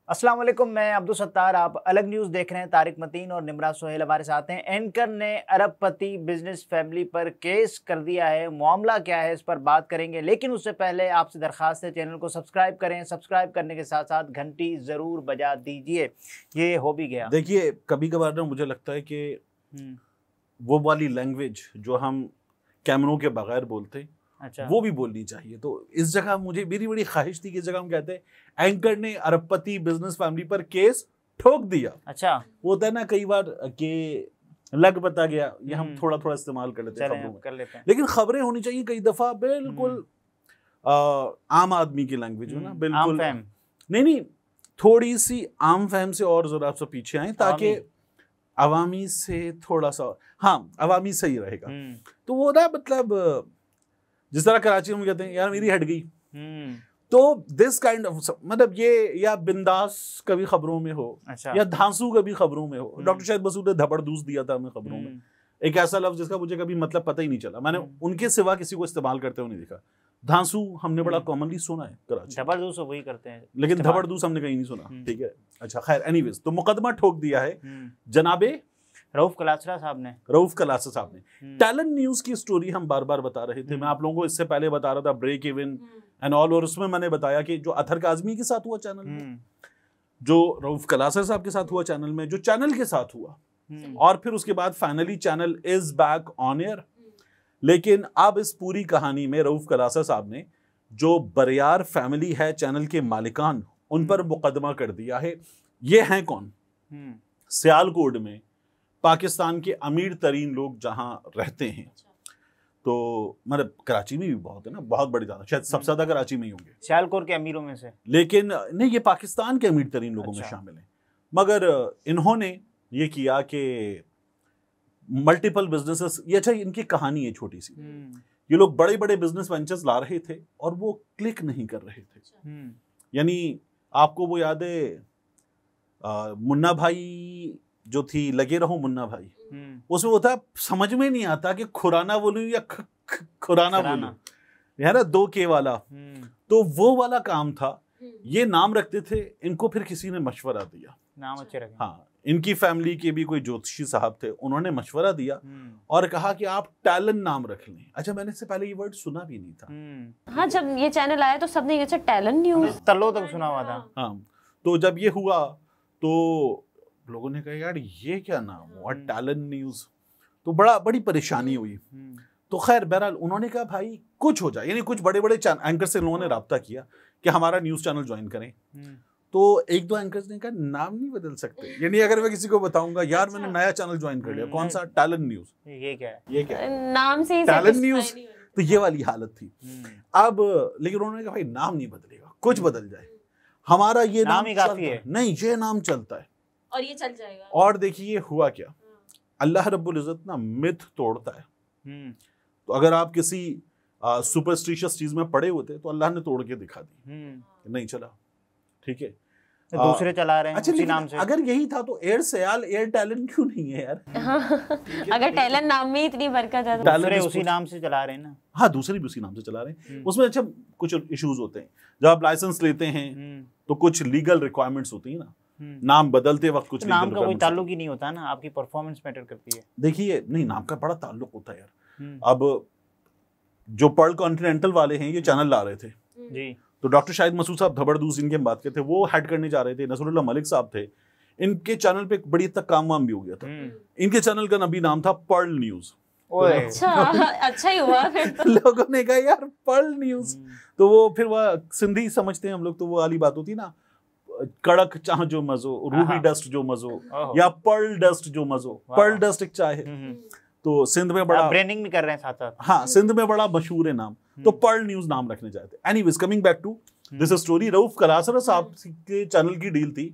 अस्सलाम वालेकुम, मैं अब्दुल सत्तार। आप अलग न्यूज़ देख रहे हैं। तारिक मतीन और निमरा सोहेल हमारे साथ हैं। एंकर ने अरबपति बिजनेस फैमिली पर केस कर दिया है। मामला क्या है, इस पर बात करेंगे, लेकिन उससे पहले आपसे दरख्वास्त है चैनल को सब्सक्राइब करें। सब्सक्राइब करने के साथ साथ घंटी ज़रूर बजा दीजिए। ये हो भी गया। देखिए, कभी कभार ना मुझे लगता है कि वो वाली लैंग्वेज जो हम कैमरों के बगैर बोलते हैं, अच्छा, वो भी बोलनी चाहिए। तो इस जगह मुझे मेरी बड़ी ख्वाहिश थी कि इस जगह हम कहते हैं एंकर ने अरबपति बिजनेस फैमिली पर केस ठोक दिया। अच्छा, वो होता है ना कई बार कि लग बता गया, ये हम थोड़ा थोड़ा इस्तेमाल कर लेते हैं खबरों में, कर लेते हैं। लेकिन खबरें होनी चाहिए कई दफा बिल्कुल आम आदमी की लैंग्वेज हो ना, बिल्कुल नहीं, थोड़ी सी आम फहम से और जरा सा पीछे आए ताकि अवामी से थोड़ा सा, हाँ अवामी सही रहेगा। तो वो ना मतलब जिस तरह कराची में कहते हैं यार मेरी हट गई, तो दिस काइंड ऑफ मतलब ये या बिंदास कभी खबरों में हो, अच्छा, या धांसू कभी खबरों में हो। डॉक्टर शाहिद मसूद ने धबरदूस दिया था हमें खबरों में, एक ऐसा लफ्ज जिसका मुझे कभी मतलब पता ही नहीं चला, मैंने उनके सिवा किसी को इस्तेमाल करते हुए नहीं देखा। धांसू हमने बड़ा कॉमनली सुना है कराची, जबरदस्त वही करते हैं, लेकिन धबरदूस हमने कहीं नहीं सुना। ठीक है, अच्छा खैर, एनीवेज, तो मुकदमा ठोक दिया है जनाबे रऊफ कलासरा साहब ने। टैलेंट न्यूज की स्टोरी हम बार बार बता रहे थे, मैं आप लोगों को इससे पहले बता रहा था ब्रेक इवन एंड ऑल, और उसमें मैंने बताया कि जो अथर काज़मी के साथ हुआ चैनल में, जो रऊफ कलासरा साहब के साथ हुआ चैनल में, जो चैनल के साथ हुआ, और फिर उसके बाद finally channel is back on air. लेकिन अब इस पूरी कहानी में रऊफ कलासरा साहब ने जो बरियार फैमिली है चैनल के मालिकान, उन पर मुकदमा कर दिया है। ये हैं कौन? सियालकोट में पाकिस्तान के अमीर तरीन लोग जहां रहते हैं, तो मतलब कराची में भी बहुत है ना, बहुत बड़ी ज्यादा, शायद सबसे ज्यादा कराची में ही होंगे सियालकोट के अमीरों में से, लेकिन नहीं, ये पाकिस्तान के अमीर तरीन लोगों में शामिल हैं। मगर इन्होंने ये किया कि मल्टीपल बिजनेसेस, ये अच्छा इनकी कहानी है छोटी सी, ये लोग बड़े बड़े बिजनेस वेंचर्स ला रहे थे और वो क्लिक नहीं कर रहे थे। यानी आपको वो याद है मुन्ना भाई जो थी, लगे रहो मुन्ना भाई, उसमें वो था समझ में नहीं आता कि खुराना बोलूं या खुराना बोलूं, है ना, 2 के वाला, तो वो वाला काम था। ये नाम रखते थे, इनको फिर किसी ने मशवरा दिया, नाम अच्छे रखे। हाँ, इनकी फैमिली के भी कोई ज्योतिषी साहब थे, उन्होंने मशवरा दिया और कहा कि आप टैलेंट नाम रख लें। अच्छा, मैंने इससे पहले ये वर्ड सुना भी नहीं था। हाँ, जब ये चैनल आया तो सबने अच्छा टैलेंट न्यूज तलो तक सुना हुआ था। हाँ, तो जब ये हुआ तो लोगों ने कहा यार ये क्या नाम हुआ, टैलेंट न्यूज, तो बड़ी परेशानी हुई। तो खैर बहरहाल उन्होंने कहा भाई कुछ हो जाए, यानी कुछ बड़े बड़े एंकर से लोगों ने राब्ता किया कि हमारा न्यूज चैनल ज्वाइन करें। तो 1-2 एंकर्स ने कहा नाम नहीं बदल सकते, यानी अगर मैं किसी को बताऊंगा यार मैंने नया चैनल ज्वाइन कर लिया, कौन सा, टैलेंट न्यूज, ये क्या है, ये क्या है, नाम से ही टैलेंट न्यूज, तो ये वाली हालत थी। अब लेकिन उन्होंने कहा भाई नाम नहीं बदलेगा, कुछ बदल जाए, हमारा ये नाम ही काफी है, नहीं ये नाम चलता है और ये चल जाएगा। और देखिए हुआ क्या, अल्लाह रब्बुल इज्जत ना मिथ तोड़ता है। तो अगर आप किसी सुपरस्टिशियस चीज में पड़े होते तो अल्लाह ने तोड़ के दिखा दी, नहीं चला, ठीक है, तो दूसरे चला रहे हैं अच्छा, उसी नाम से। अगर यही था तो एयर सयाल एयर टैलेंट क्यों नहीं है यार? अगर टैलेंट नाम में इतनी बरकत है तो दूसरे उसी नाम से चला रहे हैं ना। हाँ, दूसरे भी उसी नाम से चला रहे हैं। उसमें अच्छा कुछ इश्यूज होते हैं, जब आप लाइसेंस लेते हैं तो कुछ लीगल रिक्वायरमेंट्स होती है ना, नाम बदलते वक्त कुछ नाम का कोई ताल्लुक ही नहीं होता ना, आपकी परफॉर्मेंस मैटर करती है। देखिए नहीं, नाम का बड़ा ताल्लुक होता है यार। अब जो पर्ल कॉन्टिनेंटल वाले हैं ये चैनल ला रहे थे जी, तो डॉक्टर शाहिद मसूद साहब धबरदूस इनके हम बात करते थे, वो हेड करने जा रहे थे, नसरुल्लाह मलिक साहब थे, इनके चैनल पे बड़ी तक काम वाम भी हो गया था। इनके चैनल का नबी नाम था पर्ल न्यूज। अच्छा ही हुआ फिर तो। लोगों ने कहा यार पर्ल न्यूज, तो वो फिर वह सिंधी समझते हैं हम लोग, तो वो वाली बात होती ना, कड़क चाह जो मजो, रूबी डस्ट जो मजो, या पर्ल डस्ट जो मजो। पर्ल डस्ट एक चाय है, तो सिंध में बड़ा ब्रांडिंग भी कर रहे हैं साथ साथ, हाँ सिंध में बड़ा मशहूर है नाम, तो पर्ल न्यूज नाम रखने जाते। Anyways, coming back to this story, Rauf Kalasra साहब के चैनल की डील थी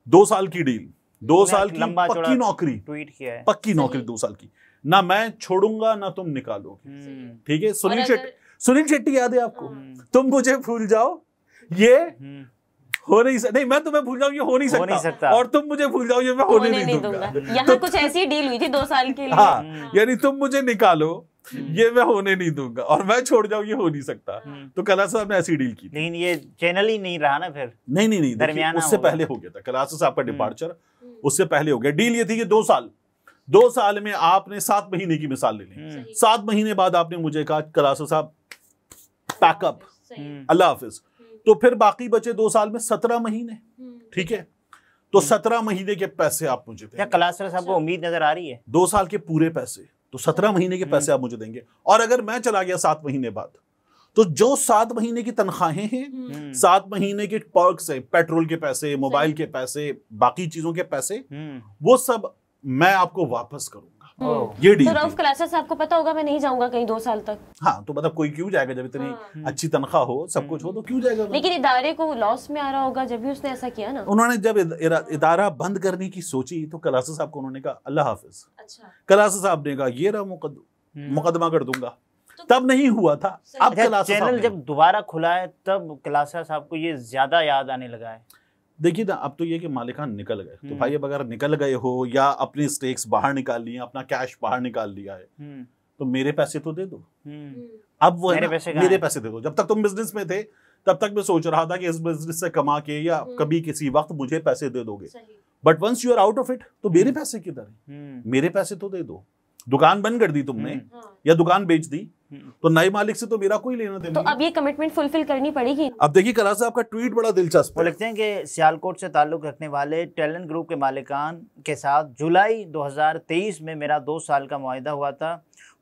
2 साल की डील, 2 साल की पक्की नौकरी, ट्वीट किया है, पक्की नौकरी 2 साल की, ना मैं छोड़ूंगा ना तुम निकालोगे। ठीक है, सुनील शेट्टी याद है आपको, तुम मुझे भूल जाओ ये हो नहीं मैं तुम्हें भूल जाऊं ये हो नहीं सकता, और तुम मुझे भूल जाओ ये मैं होने नहीं दूंगा। यहाँ कुछ ऐसी डील हुई थी 2 साल के लिए। हाँ, यानी तुम मुझे निकालो ये मैं होने नहीं दूंगा और मैं छोड़ जाऊं, ये हो नहीं सकता। तो कलासा साहब ने ऐसी डील की। लेकिन ये चैनल ही नहीं रहा ना फिर। नहीं, दरमियाना उससे पहले हो गया था कलासा साहब का डिपार्चर, उससे पहले हो गया। डील ये थी कि 2 साल में आपने 7 महीने की मिसाल ले ली। 7 महीने बाद आपने मुझे कहा कलासा साहब पैकअप, अल्लाह हाफिज। तो फिर बाकी बचे 2 साल में 17 महीने, ठीक है। तो 17 महीने के पैसे आप मुझे देंगे। क्या कलासा साहब को उम्मीद नजर आ रही है? 2 साल के पूरे पैसे, तो 17 महीने के पैसे आप मुझे देंगे। और अगर मैं चला गया 7 महीने बाद, तो जो 7 महीने की तनख्वाहें हैं, 7 महीने के पर्क्स है, पेट्रोल के पैसे, मोबाइल के पैसे, बाकी चीजों के पैसे, वो सब मैं आपको वापस करूंगा। ये डील तो रऊफ कलासा साहब को पता होगा मैं नहीं जाऊंगा कहीं 2 साल तक। हाँ, तो मतलब कोई क्यों जाएगा जब इतनी अच्छी तनख्वाह हो, सब कुछ हो, तो क्यों जाएगा? लेकिन इदारे को लॉस में आ रहा होगा जब भी उसने ऐसा किया ना। उन्होंने जब इदारा बंद करने की सोची तो कलासा साहब को उन्होंने कहा अल्लाह हाफिज। अच्छा। कलासा साहब ने कहा ये रहा मुकदमा कर दूंगा। तब नहीं हुआ था। अब कलासा चैनल जब दोबारा खुला है तब कलासा साहब को ये ज्यादा याद आने लगा है। देखिए ना, अब तो ये कि मालिकान निकल गए, तो भाई अब अगर निकल गए हो या अपनी स्टेक्स बाहर निकाल लिए, अपना कैश बाहर निकाल लिया है, तो मेरे पैसे तो दे दो। अब वो मेरे पैसे दे दो। जब तक तुम बिजनेस में थे तब तक मैं सोच रहा था कि इस बिजनेस से कमा के या कभी किसी वक्त मुझे पैसे दे दोगे, but once you are out of it तो मेरे पैसे किधर है? मेरे पैसे तो दे दो। दुकान बंद कर दी तुमने या दुकान बेच दी, तो नए मालिक से तो मेरा कोई लेना देना। तो अब ये कमिटमेंट फुलफिल करनी पड़ेगी। अब देखिए कलासा साहब का ट्वीट बड़ा दिलचस्प है। वो लिखते हैं कि सियालकोट से ताल्लुक रखने वाले टैलेंट ग्रुप के मालिकान के साथ जुलाई 2023 में मेरा 2 साल का मुआहिदा हुआ था।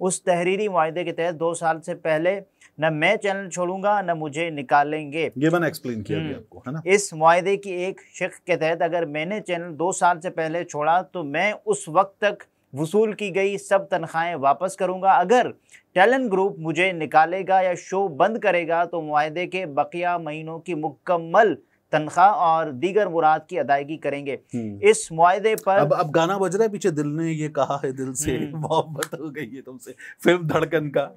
उस तहरीरी मुआहिदे के तहत 2 साल से पहले न मैं चैनल छोड़ूंगा न मुझे निकालेंगे। ये मैंने एक्सप्लेन किया भी आपको, है ना। इस मुआहिदे की एक शर्त के तहत अगर मैंने चैनल 2 साल से पहले छोड़ा तो मैं उस वक्त तक वसूल की गई सब तनख्वाहें वापस करूंगा। अगर टैलेंट ग्रुप मुझे निकालेगा या शो बंद करेगा तो मुआहिदे के बकिया महीनों की मुकम्मल तनख्वाह और दीगर मुराद की अदायगी करेंगे। इस मुआहिदे पर अब गाना बज रहा है पीछे, दिल ने ये कहा है दिल से मोहब्बत हो गई है तुमसे, फिल्म धड़कन का।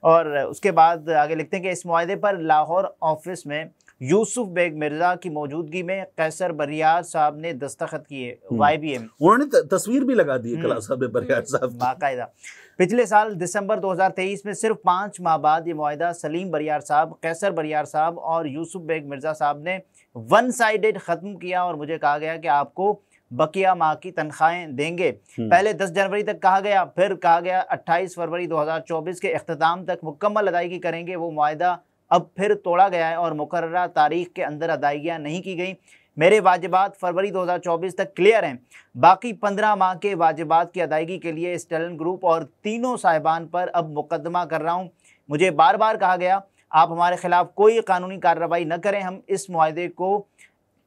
और उसके बाद आगे लिखते हैं कि इस मुआहिदे पर लाहौर ऑफिस में यूसुफ बेग मिर्जा की मौजूदगी में कैसर बरियार साहब ने दस्तखत किए। YBM उन्होंने तस्वीर भी लगा दी कलासा साहब बरियार साहब बाकायदा। पिछले साल दिसंबर 2023 में सिर्फ 5 माह बाद ये मुआहिदा सलीम बरियार साहब, कैसर बरियार साहब और यूसुफ बेग मिर्जा साहब ने 1 साइडेड ख़त्म किया और मुझे कहा गया कि आपको बकिया माह की तनख्वाहें देंगे। पहले 10 जनवरी तक कहा गया, फिर कहा गया 28 फरवरी 2024 के अख्ताम तक मुकम्मल अदायगी करेंगे। वो मुआहिदा अब फिर तोड़ा गया है और मुकर्ररा तारीख के अंदर अदायगियाँ नहीं की गई। मेरे वाजिबात फरवरी 2024 तक क्लियर हैं। बाकी 15 माह के वाजिबात की अदायगी के लिए इस टैलेंट ग्रुप और तीनों साहिबान पर अब मुकदमा कर रहा हूँ। मुझे बार बार कहा गया आप हमारे खिलाफ कोई कानूनी कार्रवाई न करें, हम इस मुआहिदे को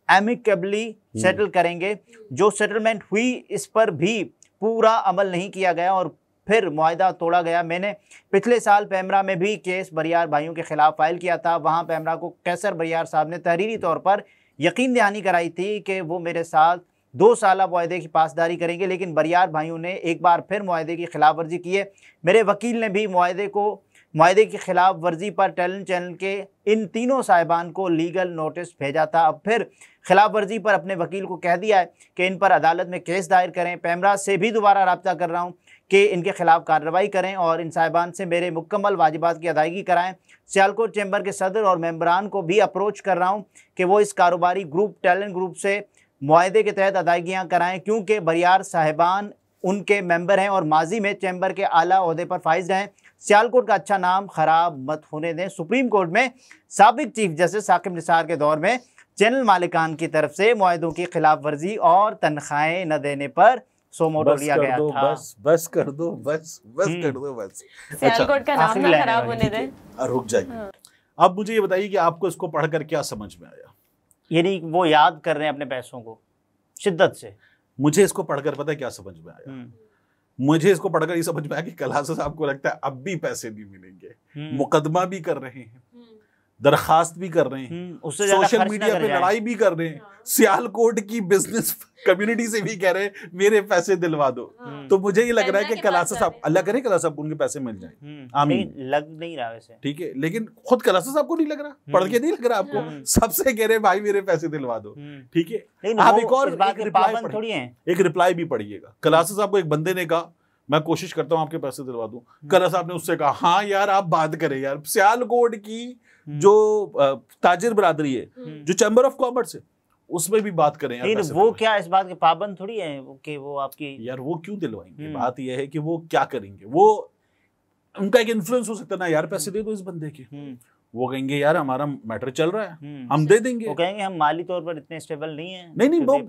एमिकेबली सेटल करेंगे। जो सेटलमेंट हुई इस पर भी पूरा अमल नहीं किया गया और फिर मुआहिदा तोड़ा गया। मैंने पिछले साल पैमरा में भी केस बरियार भाइयों के खिलाफ फाइल किया था। वहाँ पैमरा को कैसर बरियार साहब ने तहरीरी तौर पर यकीन दहानी कराई थी कि वो मेरे साथ 2 साल मुआहिदे की पासदारी करेंगे, लेकिन बरियार भाइयों ने एक बार फिर मुआहिदे की खिलाफ वर्जी की है। मेरे वकील ने भी मुआहिदे की खिलाफ वर्जी पर टैलेंट चैनल के इन तीनों साहिबान को लीगल नोटिस भेजा था। अब फिर खिलाफ वर्जी पर अपने वकील को कह दिया है कि इन पर अदालत में केस दायर करें। पैमरा से भी दोबारा रब्ता कर रहा हूँ कि इनके खिलाफ कार्रवाई करें और इन साहिबान से मेरे मुकम्मल वाजिबात की अदायगी कराएं। सियालकोट चैम्बर के सदर और मेंबरान को भी अप्रोच कर रहा हूं कि वो इस कारोबारी ग्रुप टैलेंट ग्रुप से मुआहिदे के तहत अदायगियां कराएं, क्योंकि बरियार साहिबान उनके मेंबर हैं और माजी में चैम्बर के आला ओहदे पर फाइज रहें। सियालकोट का अच्छा नाम खराब मत होने दें। सुप्रीम कोर्ट में साबिक चीफ जस्टिस साकिब निसार के दौर में चैनल मालिकान की तरफ से मुआहिदों की खिलाफ वर्जी और तनख्वाहें न देने पर सोमोटो लिया गया था। बस कर दो, बस कर दो, बस। सियालकोट का नाम ना खराब होने दें। रुक जाइए। अब मुझे ये बताइए कि आपको इसको पढ़कर क्या समझ में आया? यानी वो याद कर रहे हैं अपने पैसों को शिद्दत से। मुझे इसको पढ़कर पता है क्या समझ में आया? मुझे इसको पढ़कर ये समझ में आया कि कलासा साहब को लगता है अब भी पैसे नहीं मिलेंगे। मुकदमा भी कर रहे हैं, दरखास्त भी कर रहे हैं, सोशल मीडिया पे लड़ाई भी कर रहे हैं, सियालकोट की बिजनेस कम्युनिटी से भी कह रहे हैं मेरे पैसे दिलवा दो। तो मुझे ये लग रहा है कि कलासा साहब, अल्लाह करे कलासा साहब को उनके पैसे मिल जाए, आमीन। लग नहीं रहा वैसे, ठीक है, लेकिन खुद कलासा साहब को नहीं लग रहा, पढ़ के नहीं लग रहा आपको, सबसे कह रहे भाई मेरे पैसे दिलवा दो, ठीक है। आप एक और एक रिप्लाई भी पढ़िएगा। कलासा साहब को एक बंदे ने कहा मैं कोशिश करता हूँ आपके पैसे दिलवा दूं। करा साहब ने उससे कहा हाँ यार आप बात करें यार, सियालकोट की जो ताजिर बरादरी है, जो चैम्बर ऑफ कॉमर्स है, उसमें भी बात करें यार। वो क्या इस बात के पाबंद थोड़ी है कि वो आपकी, यार वो क्यों दिलवाएंगे? बात यह है कि वो क्या करेंगे, वो उनका एक इन्फ्लुएंस हो सकता है ना, यार पैसे दे दो इस बंदे के। वो कहेंगे यार हमारा मैटर चल रहा है, हम दे देंगे। वो कहेंगे हम माली तौर पर इतने स्टेबल नहीं है, नहीं वो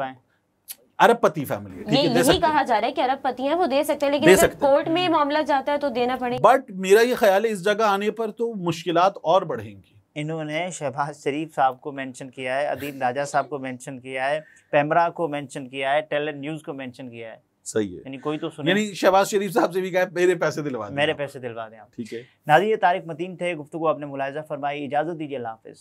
अरबपति फैमिली है, ठीक है, यही कहा जा रहा है कि अरबपति हैं, वो दे सकते हैं, लेकिन अगर कोर्ट में मामला जाता है तो देना पड़ेगा। बट मेरा ये ख्याल है इस जगह आने पर तो मुश्किलात और बढ़ेंगी। इन्होंने शहबाज शरीफ साहब को मेंशन किया है, अदील राजा साहब को मेंशन किया है, पेमरा को मेंशन किया है, टैलेंट न्यूज़ को मेंशन किया है। सही है, यानी कोई तो सुने, यानी शहबाज शरीफ साहब से भी कहा मेरे पैसे दिलवा दें, मेरे पैसे दिलवा दें आप। ठीक है। नाज़रीन, ये तारिक मतीन थे, गुफ्तगू आपने मुलाहिजा फरमाई। इजाज़त दीजिए, अल्लाह हाफ़िज़।